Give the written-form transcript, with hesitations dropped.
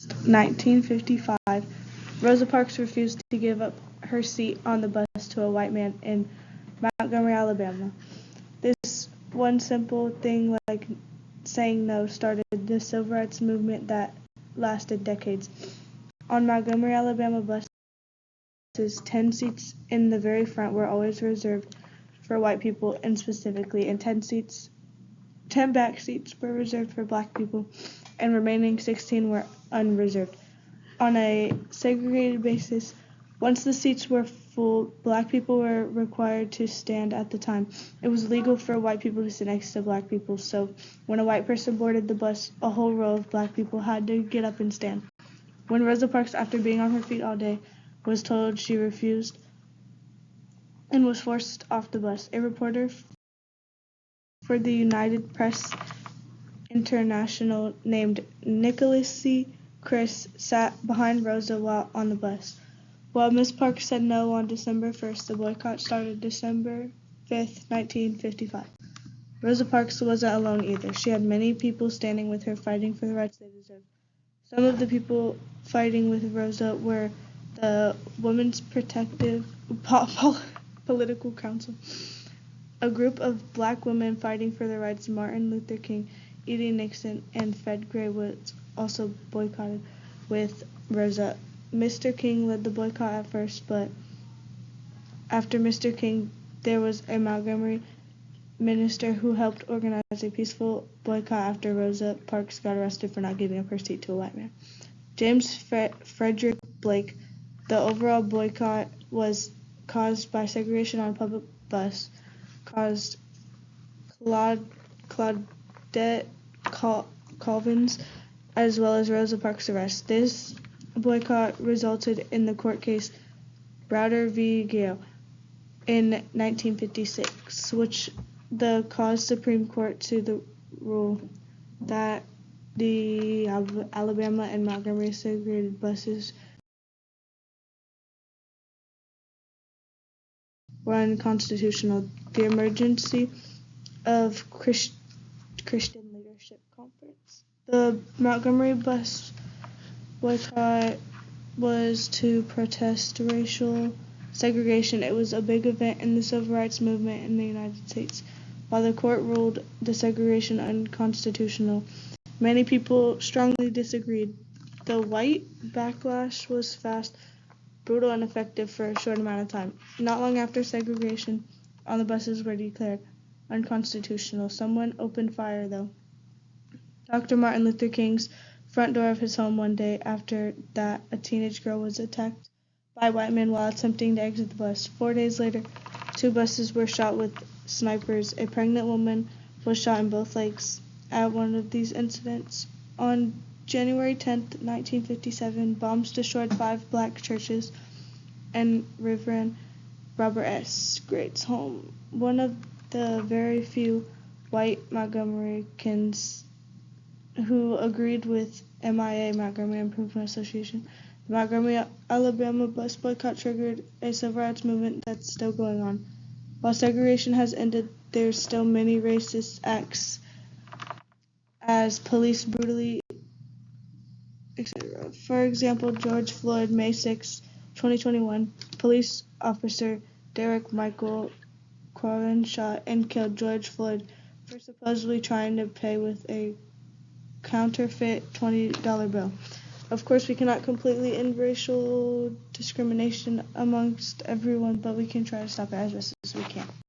1955, Rosa Parks refused to give up her seat on the bus to a white man in Montgomery, Alabama. This one simple thing like saying no started the civil rights movement that lasted decades. On Montgomery, Alabama buses, 10 seats in the very front were always reserved for white people, and specifically, and 10 back seats were reserved for black people, and remaining 16 were unreserved. On a segregated basis, once the seats were full, black people were required to stand at the time. It was legal for white people to sit next to black people, so when a white person boarded the bus, a whole row of black people had to get up and stand. When Rosa Parks, after being on her feet all day, was told she refused and was forced off the bus, a reporter for the United Press International named Nicholas C. Chris sat behind Rosa while on the bus. While Miss Parks said no on December 1st, the boycott started December 5th, 1955. Rosa Parks wasn't alone either. She had many people standing with her fighting for the rights they deserved. Some of the people fighting with Rosa were the Women's Protective Political Council, a group of black women fighting for the rights. Martin Luther King, E.D. Nixon, and Fred Gray was also boycotted with Rosa. Mr. King led the boycott at first, but after Mr. King, there was a Montgomery minister who helped organize a peaceful boycott after Rosa Parks got arrested for not giving up her seat to a white man. James Frederick Blake. The overall boycott was caused by segregation on a public bus, caused Claudette Colvin's as well as Rosa Parks' arrest. This boycott resulted in the court case Browder v. Gale in 1956, which caused Supreme Court to the rule that the Alabama and Montgomery segregated buses were unconstitutional. The emergency of Christian Leadership Conference. The Montgomery bus boycott was to protest racial segregation. It was a big event in the civil rights movement in the United States. While the court ruled the segregation unconstitutional, many people strongly disagreed. The white backlash was fast, brutal, and effective for a short amount of time. Not long after segregation on the buses were declared unconstitutional, someone opened fire, though. Dr. Martin Luther King's front door of his home one day after that, a teenage girl was attacked by white men while attempting to exit the bus. 4 days later, 2 buses were shot with snipers. A pregnant woman was shot in both legs at one of these incidents. On January 10, 1957, bombs destroyed 5 black churches and Reverend Robert S. Great's home, one of the very few white Montgomeryans who agreed with Amaiya, Montgomery Improvement Association. The Montgomery, Alabama bus boycott triggered a civil rights movement that's still going on. While segregation has ended, there's still many racist acts as police brutally, etc. For example, George Floyd, May 6, 2021, police officer Derek Michael Chauvin shot and killed George Floyd for supposedly trying to pay with a counterfeit $20 bill. Of course, we cannot completely end racial discrimination amongst everyone, but we can try to stop it as best as we can.